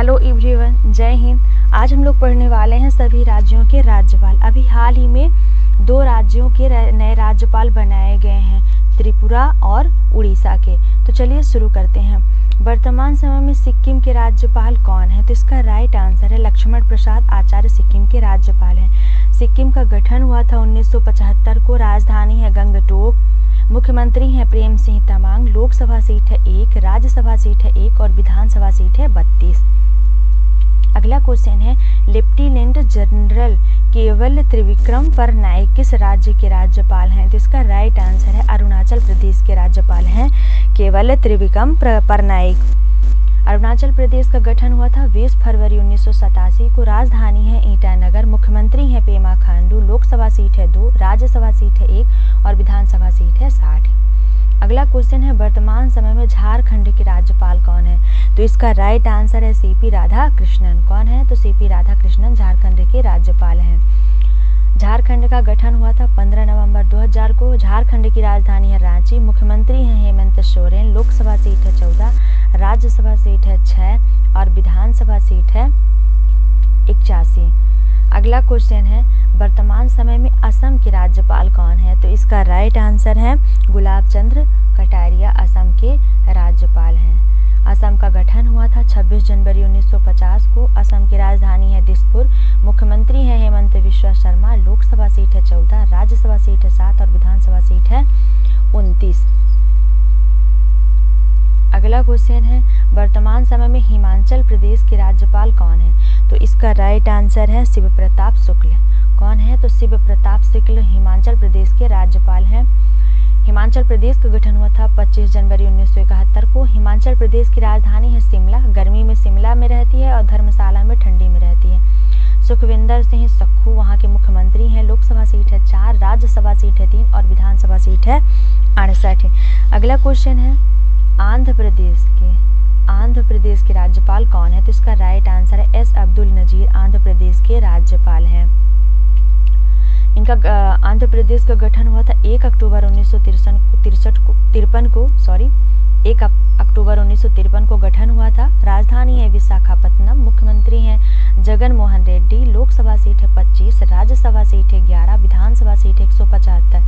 Hello everyone, जय हिंद। आज हम लोग पढ़ने वाले हैं सभी राज्यों के राज्यपाल। अभी हाल ही में 2 राज्यों के नए राज्यपाल बनाए गए हैं, त्रिपुरा और उड़ीसा के। तो चलिए शुरू करते हैं। वर्तमान समय में सिक्किम के राज्यपाल कौन है? तो इसका राइट आंसर है लक्ष्मण प्रसाद आचार्य सिक्किम के राज्यपाल हैं। सिक्किम का गठन हुआ था 1975 को। राजधानी है गंगटोक। मुख्यमंत्री हैं प्रेम सिंह तमांग। लोकसभा सीट है 1, राज्यसभा सीट है 1 और विधानसभा सीट है 32। अगला क्वेश्चन है, लेफ्टिनेंट जनरल केवल त्रिविक्रम परनाइक किस राज्य के राज्यपाल हैं? तो इसका राइट आंसर है अरुणाचल प्रदेश के राज्यपाल हैं केवल त्रिविक्रम परनाइक। अरुणाचल प्रदेश का गठन हुआ था 20 फरवरी 1987 को। राजधानी है ईटानगर। मुख्यमंत्री हैं पेमा खांडू। लोकसभा सीट है 2, राज्यसभा सीट है 1 और विधानसभा सीट है 60। अगला क्वेश्चन है, वर्तमान समय में झारखंड के राज्यपाल कौन है? तो इसका राइट आंसर है सीपी राधाकृष्णन। कौन है? तो सीपी राधाकृष्णन झारखंड के राज्यपाल हैं। झारखंड का गठन हुआ था 15 नवंबर 2000 को। झारखंड की राजधानी है रांची। मुख्यमंत्री हैं हेमंत सोरेन। लोकसभा सीट है 14, राज्यसभा सीट है 6 और विधानसभा सीट है 81। अगला क्वेश्चन है, वर्तमान समय में असम के राज्यपाल कौन है? तो इसका राइट आंसर है गुलाब चंद्र कटारिया असम के राज्यपाल हैं। असम का गठन हुआ था 26 जनवरी 1950 को। असम की राजधानी है दिसपुर। मुख्यमंत्री हैं हेमंत बिस्वा शर्मा। लोकसभा सीट है 14, राज्यसभा सीट है 7 और विधानसभा सीट है 29। अगला क्वेश्चन है, वर्तमान समय में हिमाचल प्रदेश के राज्यपाल कौन है? तो इसका राइट आंसर है शिव प्रताप शुक्ल। कौन है? तो शिव प्रताप शुक्ल हिमाचल प्रदेश के राज्यपाल हैं। हिमाचल प्रदेश का गठन हुआ था 25 जनवरी 1971 को। हिमाचल प्रदेश की राजधानी है शिमला। गर्मी में शिमला में रहती है और धर्मशाला में ठंडी में रहती है। सुखविंदर सिंह सुक्खू वहाँ के मुख्यमंत्री हैं। लोकसभा सीट है 4, राज्यसभा सीट है 3 और विधानसभा सीट है 68। अगला क्वेश्चन है, आंध्र प्रदेश के राज्यपाल कौन है? तो इसका राइट आंसर है एस अब्दुल नजीर आंध्र प्रदेश के राज्यपाल हैं। इनका आंध्र प्रदेश का गठन हुआ था 1 अक्टूबर 1953 को गठन हुआ था। राजधानी है विशाखापत्तनम। मुख्यमंत्री हैं जगन मोहन रेड्डी। लोकसभा सीट है 25, राज्यसभा सीट है 11, विधानसभा सीट है 175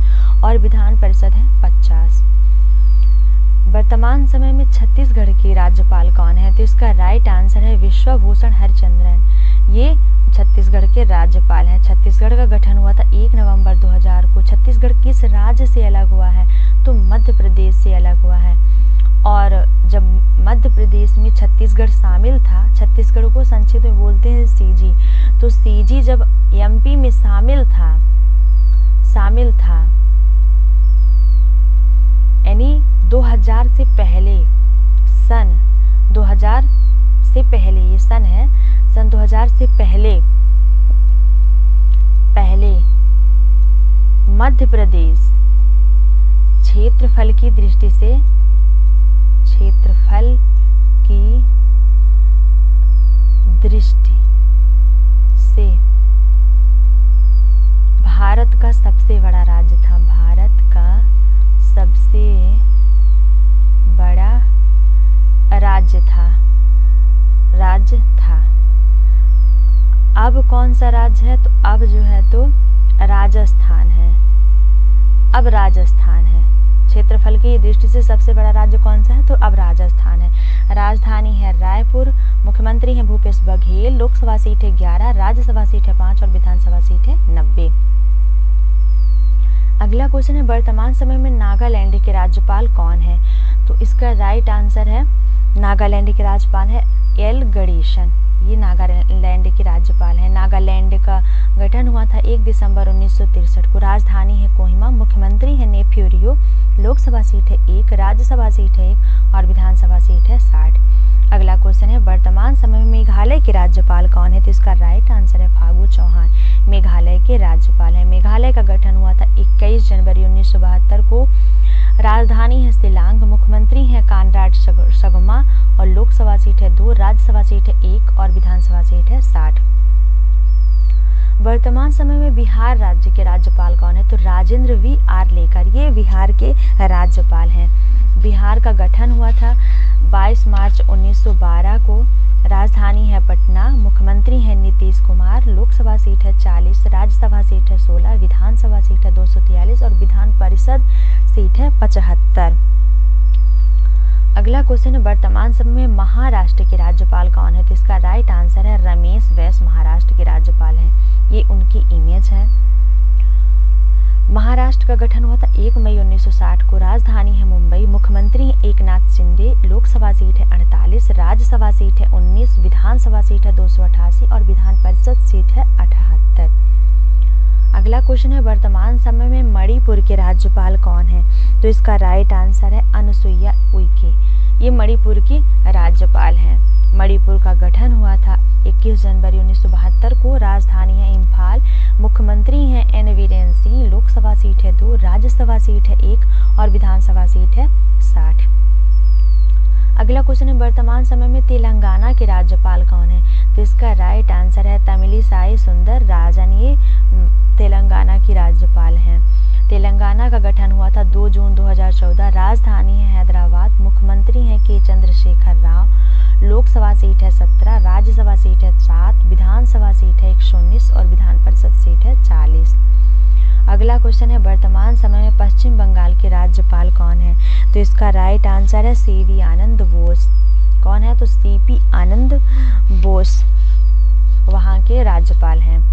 और विधान परिषद है 50। वर्तमान समय में छत्तीसगढ़ के राज्यपाल कौन है? तो इसका राइट आंसर है विश्वभूषण हरिचंद्रन। ये छत्तीसगढ़ के राज्यपाल हैं। छत्तीसगढ़ का गठन हुआ था 1 नवंबर 2000 को। छत्तीसगढ़ किस राज्य से अलग हुआ है? तो मध्य प्रदेश से अलग हुआ है। और जब मध्य प्रदेश में छत्तीसगढ़ शामिल था, छत्तीसगढ़ को संक्षिप्त में बोलते हैं सीजी। तो सीजी जब एमपी में शामिल था यानी 2000 से पहले, सन 2000 से पहले, ये सन है, सन 2000 से पहले मध्य प्रदेश क्षेत्रफल की दृष्टि से भारत का सबसे बड़ा राज्य था। भारत का सबसे बड़ा राज्य था। अब कौन सा राज्य है? तो अब जो है तो राजस्थान है। अब राजस्थान है। क्षेत्रफल की दृष्टि से सबसे बड़ा राज्य कौन सा है? तो अब राजस्थान है। राजधानी है रायपुर। मुख्यमंत्री हैं भूपेश बघेल। लोकसभा सीट है 11, राज्यसभा सीट है 5 और विधानसभा सीट है 90। अगला क्वेश्चन है, वर्तमान समय में नागालैंड के राज्यपाल कौन है? तो इसका राइट आंसर है नागालैंड के राज्यपाल है एल गणेशन। ये नागालैंड के राज्यपाल हैं। नागालैंड का गठन हुआ था 1 दिसंबर 1963 को। राजधानी है कोहिमा। मुख्यमंत्री है नेफ्यू रियो। लोकसभा सीट है 1, राज्यसभा सीट है 1 और विधानसभा सीट है 60। अगला क्वेश्चन है, वर्तमान समय में मेघालय के राज्यपाल कौन है? तो इसका राइट आंसर है फागू चौहान। मेघालय के राज्यपाल हैं। मेघालय का गठन हुआ था 21 जनवरी 1972 को। राजधानी है शिलांग। मुख्यमंत्री हैं कानराड संगमा और लोकसभा सीट है 2, राज्यसभा सीट है 1 और विधानसभा सीट है 60। वर्तमान समय में बिहार राज्य के राज्यपाल कौन है? तो राजेंद्र वी आर्लेकर, ये बिहार के राज्यपाल हैं। बिहार का गठन हुआ था 22 मार्च 1912 को। राजधानी है पटना, मुख्यमंत्री हैं नीतीश कुमार, लोकसभा सीट है 40, राज्यसभा सीट है 16, विधानसभा सीट है 243 और विधान परिषद सीट है 75। अगला क्वेश्चन है वर्तमान समय में महाराष्ट्र के राज्यपाल कौन है? तो इसका राइट आंसर है रमेश बैस महाराष्ट्र के राज्यपाल हैं। ये उनकी इमेज है। महाराष्ट्र का गठन हुआ था 1 मई 1960 को, राजधानी है मुंबई, मुख्यमंत्री हैं एकनाथ शिंदे, लोकसभा सीट है 48, राज्यसभा सीट है 19, विधानसभा सीट है 288 और विधान परिषद सीट है 78। अगला क्वेश्चन है वर्तमान समय में मणिपुर के राज्यपाल कौन है? तो इसका राइट आंसर है अनुसुईया उइके। ये मणिपुर की राज्यपाल हैं। मणिपुर का गठन हुआ था 21 जनवरी 1972 को, राजधानी है इम्फाल, मुख्यमंत्री हैं एन वीरेन सिंह, लोकसभा सीट है 2, राज्यसभा सीट है 1 और विधानसभा सीट है 60। अगला क्वेश्चन है वर्तमान समय में तेलंगाना के राज्यपाल कौन है? तो इसका राइट आंसर है तमिलिसाई सुंदर राजन। ये तेलंगाना की राज्यपाल हैं। तेलंगाना का गठन हुआ था 2 जून 2014, राजधानी है हैदराबाद, मुख्यमंत्री हैं के चंद्रशेखर राव, लोकसभा सीट है 17, राज्यसभा सीट है 7, विधानसभा सीट है 119 और विधान परिषद सीट है 40। अगला क्वेश्चन है वर्तमान समय में पश्चिम बंगाल के राज्यपाल कौन है? तो इसका राइट आंसर है सीवी आनंद बोस। कौन है? तो सीपी आनंद बोस वहाँ के राज्यपाल हैं।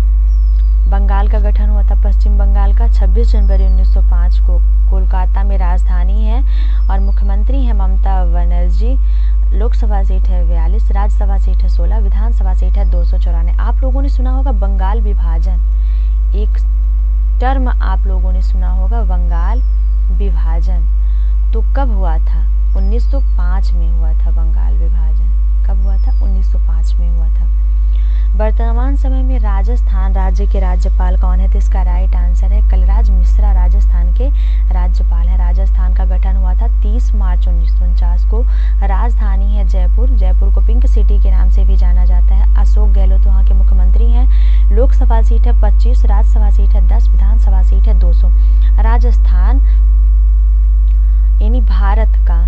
बंगाल का गठन हुआ था पश्चिम बंगाल का 26 जनवरी 1905 को, कोलकाता में राजधानी है और मुख्यमंत्री हैं ममता बनर्जी, लोकसभा सीट है 42, राज्यसभा सीट है 16, विधानसभा सीट है 294। आप लोगों ने सुना होगा बंगाल विभाजन, एक टर्म आप लोगों ने सुना होगा बंगाल विभाजन। तो कब हुआ था? 1905 में हुआ था बंगाल विभाजन। कब हुआ था? 1905 में हुआ था। वर्तमान समय में राजस्थान राज्य के राज्यपाल कौन है? तो इसका राइट आंसर है कलराज मिश्रा, राजस्थान के राज्यपाल है। राजस्थान का गठन हुआ था 30 मार्च 1949 को, राजधानी है जयपुर, जयपुर को पिंक सिटी के नाम से भी जाना जाता है। अशोक गहलोत वहाँ के मुख्यमंत्री हैं, लोकसभा सीट है 25, राज्यसभा सीट है 10, विधानसभा सीट है 200। राजस्थान यानी भारत का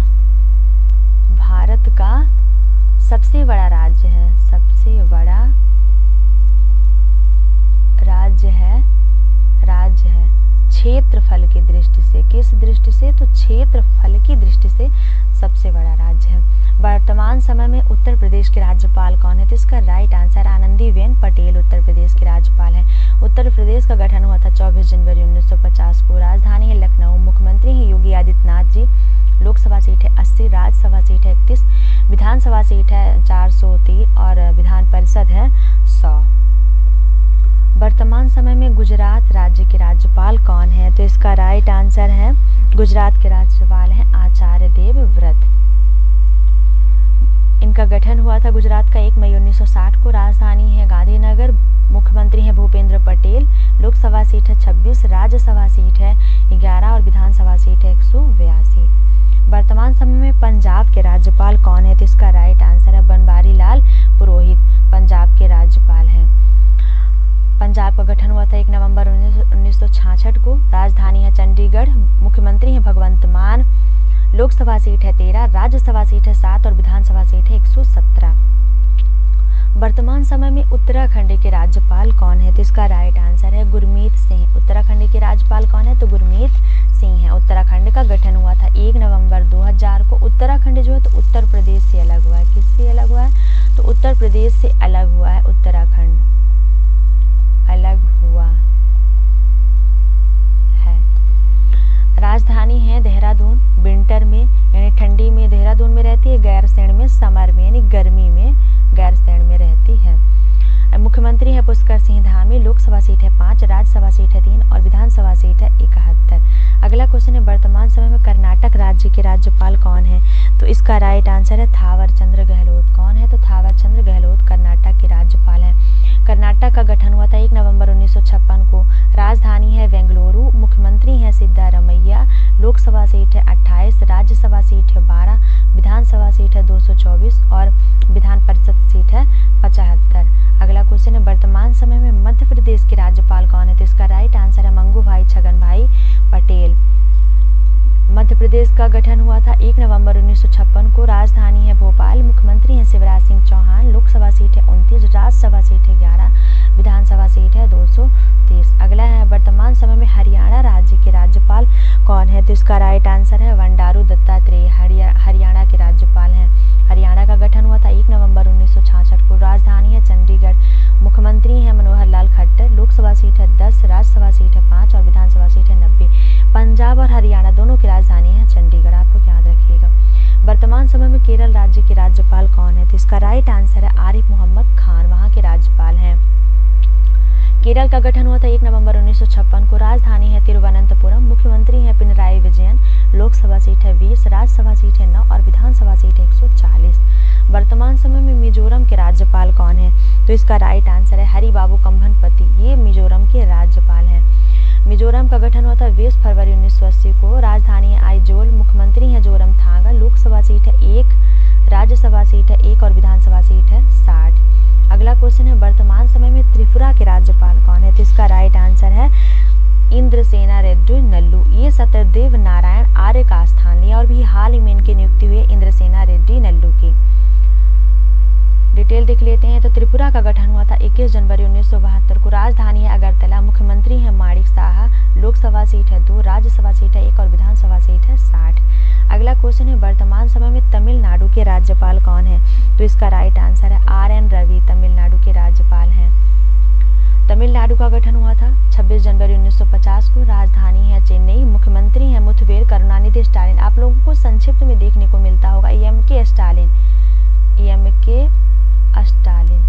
सबसे बड़ा राज्य है, सबसे बड़ा राज्य है क्षेत्रफल की दृष्टि से। किस दृष्टि से? तो क्षेत्रफल की दृष्टि से सबसे बड़ा राज्य है। वर्तमान समय में उत्तर प्रदेश के राज्यपाल कौन है? तो इसका राइट आंसर आनंदीबेन पटेल उत्तर प्रदेश के राज्यपाल हैं। उत्तर प्रदेश का गठन हुआ था 24 जनवरी 1950 को, राजधानी है लखनऊ, मुख्यमंत्री हैं योगी आदित्यनाथ जी, लोकसभा सीट है 80, राज्यसभा सीट है 31, विधानसभा सीट है 403 और विधान परिषद है 100। वर्तमान समय में गुजरात राज्य के राज्यपाल कौन है? तो इसका राइट आंसर है गुजरात के राज्यपाल हैं आचार्य देवव्रत। इनका गठन हुआ था गुजरात का 1 मई 1960 को, राजधानी है गांधीनगर, मुख्यमंत्री हैं भूपेंद्र पटेल, लोकसभा सीट है 26, राज्यसभा सीट है 11 और विधानसभा सीट है 182। वर्तमान समय में पंजाब के राज्यपाल कौन है? तो इसका राइट आंसर है बनवारी लाल पुरोहित, पंजाब के राज्यपाल हैं। पंजाब का गठन हुआ था 1 नवंबर 1966 को, राजधानी है चंडीगढ़, मुख्यमंत्री हैं भगवंत मान, लोकसभा सीट है 13, राज्यसभा सीट है 7 और विधानसभा सीट है 117। वर्तमान समय में उत्तराखंड के राज्यपाल कौन है? तो इसका राइट आंसर है गुरमीत सिंह। उत्तराखंड के राज्यपाल कौन है? तो गुरमीत सिंह है। उत्तराखंड का गठन हुआ था 1 नवंबर 2000 को। उत्तराखंड जो है तो उत्तर प्रदेश से अलग हुआ है। किससे अलग हुआ है? तो उत्तर प्रदेश से अलग हुआ है। उत्तराखंड अलग हुआ है। राजधानी है देहरादून, विंटर में यानी ठंडी में देहरादून में रहती है, गैरसैंण में समर में यानी गर्मी में गैरसैंण में रहती है। मुख्यमंत्री है पुष्कर सिंह धामी, लोकसभा सीट है 5, राज्यसभा सीट है 3 और विधानसभा सीट है 71। अगला क्वेश्चन है वर्तमान समय में कर्नाटक राज्य के राज्यपाल कौन है? तो इसका राइट आंसर है थावर चंद्र गहलोत। कौन है? तो थावर चंद्र गहलोत कर्नाटक के राज्यपाल हैं। कर्नाटक का गठन हुआ था 1 नवंबर 1956 को, राजधानी है बेंगलुरु, मुख्यमंत्री हैं सिद्धारमैया, लोकसभा सीट है 28, राज्यसभा सीट है 12, विधानसभा सीट है 224 और विधान परिषद सीट है 75। अगला क्वेश्चन है वर्तमान समय में मध्य प्रदेश के राज्यपाल कौन है? तो इसका राइट आंसर है मंगू भाई छगन भाई पटेल। मध्य प्रदेश का गठन हुआ था 1 नवंबर 1956 को, राजधानी है भोपाल, मुख्यमंत्री हैं शिवराज सिंह चौहान, लोकसभा समय में हरियाणा राज्य के राज्यपाल कौन है? तो इसका राइट आंसर है बंडारू दत्तात्रेय, हरियाणा के राज्यपाल हैं। हरियाणा का गठन हुआ था 1 नवंबर 1966 को। राजधानी है चंडीगढ़। मुख्यमंत्री हैं मनोहर लाल खट्टर। लोकसभा सीट है 10, राज्यसभा सीट है 5 और विधानसभा सीट है 90। पंजाब और हरियाणा दोनों की राजधानी है चंडीगढ़, आप लोग याद रखिएगा। वर्तमान समय में केरल राज्य के राज्यपाल कौन है? तो इसका राइट आंसर है आरिफ मोहम्मद खान, वहाँ के राज्यपाल हैं। केरल का गठन हुआ था 1 नवंबर 1956 को। राजधानी है तिरुवनंतपुरम। मुख्यमंत्री हैं पिनराई विजयन। लोकसभा सीट है 20, राज्यसभा सीट है 9 और विधानसभा सीट है 140। वर्तमान समय में मिजोरम के राज्यपाल कौन है? तो इसका राइट आंसर है हरिबाबू कंभनपति, ये मिजोरम के राज्यपाल हैं। मिजोरम का गठन हुआ था 20 फरवरी 1980 को। राजधानी है आइजोल। मुख्यमंत्री हैं जोरमथांगा। लोकसभा सीट है 1, राज्यसभा सीट है 1 और विधानसभा सीट है 60। अगला क्वेश्चन है वर्तमान समय में त्रिपुरा के राज्यपाल कौन है? तो इसका राइट आंसर है इंद्रसेना रेड्डी नल्लू, ये सत्यदेव नारायण आर्य का स्थान लिया और भी हाल ही में इनकी नियुक्ति हुई इंद्रसेना रेड्डी नल्लू की। डिटेल देख लेते हैं। तो त्रिपुरा का गठन हुआ था 21 जनवरी 1972 को। राजधानी है अगरतला। मुख्यमंत्री हैं माणिक साहा। लोकसभा सीट है 2, राज्यसभा सीट है 1 और विधानसभा सीट है 60। अगला क्वेश्चन है वर्तमान समय में तमिलनाडु के राज्यपाल कौन है? तो इसका राइट आंसर है RN रवि, तमिलनाडु के राज्यपाल हैं। तमिलनाडु का गठन हुआ था 26 जनवरी 1950 को। राजधानी है चेन्नई। मुख्यमंत्री हैं मुथुवेल करुणानिधि स्टालिन। आप लोगों को संक्षिप्त में देखने को मिलता होगा EMK स्टालिन, EMK स्टालिन।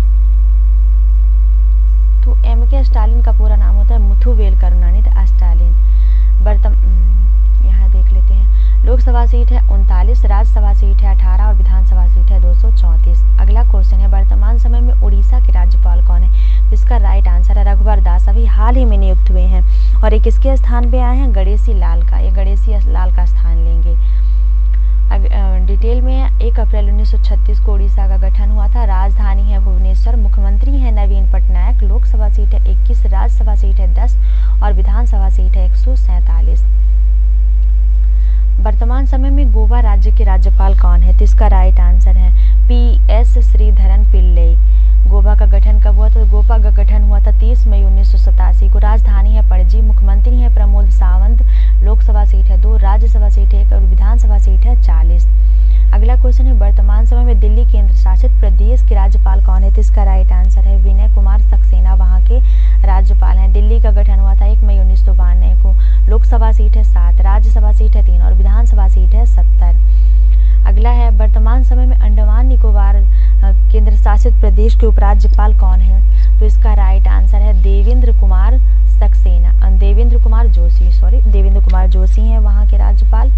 तो MK स्टालिन का पूरा नाम होता है मुथुवेल करुणानिधि स्टालिन। यहाँ देख लेते हैं। लोकसभा सीट है 39, राज्यसभा सीट है 18 और विधानसभा सीट है 234। अगला क्वेश्चन है वर्तमान समय में उड़ीसा के राज्यपाल कौन है? इसका राइट आंसर है रघुवर दास, अभी हाल ही में नियुक्त हुए हैं और एक किसके स्थान पे आए हैं? गणेशी लाल का, ये गणेशी लाल का स्थान लेंगे। डिटेल में 1 अप्रैल 1936 को उड़ीसा का गठन हुआ था। राजधानी है भुवनेश्वर। मुख्यमंत्री हैं नवीन पटनायक। लोकसभा सीट है 21, राज्यसभा सीट है 10 और विधानसभा सीट है 147। वर्तमान समय में गोवा राज्य के राज्यपाल कौन है? तो इसका राइट आंसर है PS श्रीधरन पिल्लई। गोवा का गठन कब हुआ? तो गोवा का गठन हुआ था 30 मई 1987 को। राजधानी है पणजी। मुख्यमंत्री हैं प्रमोद सावंत। लोकसभा सीट है 2, राज्यसभा सीट है 1 और विधानसभा सीट है 40। अगला क्वेश्चन है वर्तमान समय में दिल्ली केंद्र शासित प्रदेश के राज्यपाल कौन है? तो इसका राइट आंसर है विनय कुमार सक्सेना, वहाँ के राज्यपाल हैं। दिल्ली का गठन हुआ था 1 मई 1992 को। लोकसभा सीट है 7, राज्यसभा सीट है 3 और विधानसभा सीट है 70। अगला है वर्तमान समय में अंडमान निकोबार केंद्र शासित प्रदेश के उपराज्यपाल कौन है? तो इसका राइट आंसर है देवेंद्र कुमार सक्सेना, देवेंद्र कुमार जोशी हैं वहाँ के राज्यपाल।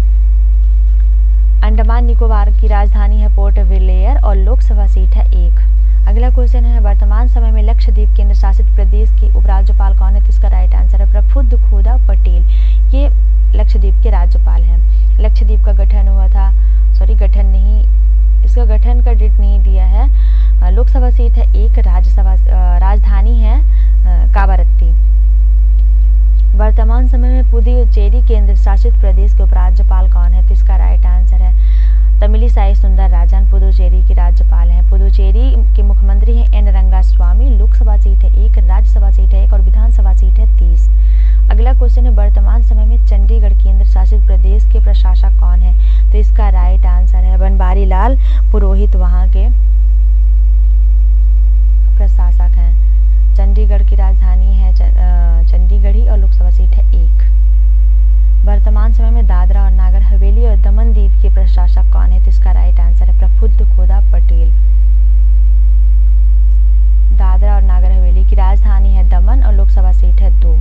अंडमान निकोबार की राजधानी है पोर्ट विलियर और लोकसभा सीट है 1। अगला क्वेश्चन है वर्तमान समय में लक्षद्वीप केंद्र शासित प्रदेश के उपराज्यपाल कौन है? तो इसका राइट आंसर है प्रफुल्ल खोदा पटेल, ये लक्षद्वीप के राज्यपाल हैं। लक्षद्वीप का गठन हुआ था, इसका गठन का डेट नहीं दिया है। लोकसभा सीट है 1, राजधानी है कावारत्ती। वर्तमान समय में पुदुचेरी केंद्र शासित प्रदेश के उपराज्यपाल कौन है? तो इसका राइट आंसर है तमिलिसाई सुंदरराजन, पुदुचेरी के राज्यपाल हैं। पुदुचेरी के मुख्यमंत्री हैं N रंगास्वामी। लोकसभा सीट है 1, राज्यसभा सीट है 1 और विधानसभा सीट है 30। अगला क्वेश्चन है वर्तमान समय में चंडीगढ़ केंद्र शासित प्रदेश के प्रशासक कौन है? तो इसका राइट आंसर है बनवारी लाल पुरोहित, वहाँ के प्रशासक हैं। चंडीगढ़ की राजधानी है चंडीगढ़ी और लोकसभा सीट है 1। वर्तमान समय में दादरा और नागर हवेली और दमन द्वीप के प्रशासक कौन है? तो इसका राइट आंसर है प्रफुल्ल खोदा पटेल। दादरा और नागर हवेली की राजधानी है दमन और लोकसभा सीट है 2।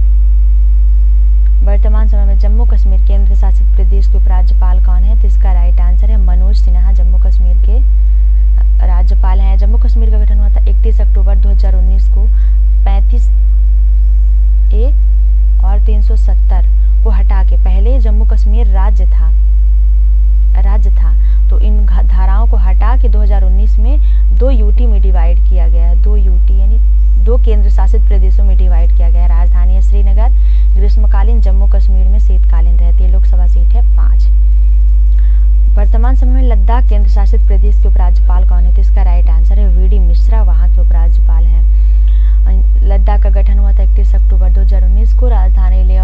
वर्तमान समय में जम्मू कश्मीर केंद्र शासित प्रदेश के उपराज्यपाल कौन है? तो इसका राइट आंसर है मनोज सिन्हा, जम्मू कश्मीर के राज्यपाल हैं। जम्मू कश्मीर का गठन हुआ था 31 अक्टूबर 2019 को। 35A और 370 को हटा के पहले जम्मू कश्मीर राज्य था, तो इन धाराओं को हटा के 2019 में 2 UT में डिवाइड किया गया है। 2 UT यानी 2 केंद्र शासित प्रदेशों में डिवाइड किया गया है। राजधानी है श्रीनगर। ग्रीष्मकालीन जम्मू कश्मीर में शीतकालीन रहती है। लोकसभा सीट है 5। वर्तमान समय में लद्दाख केंद्र शासित प्रदेश के उपराज्यपाल कौन है? तो इसका राइट आंसर है VD मिश्रा, वहाँ के उपराज्यपाल हैं। लद्दाख का गठन हुआ था 31 अक्टूबर 2019 को। राजधानी लेह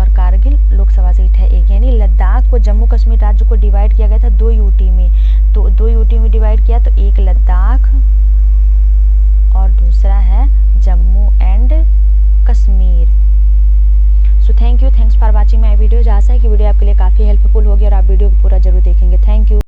डिवाइड किया गया था 2 यूटी में, तो 2 यूटी में डिवाइड किया तो एक लद्दाख और दूसरा है Jammu and Kashmir. So thanks for watching my video. आशा है कि वीडियो आपके लिए काफ़ी हेल्पफुल होगी और आप वीडियो को पूरा जरूर देखेंगे। Thank you.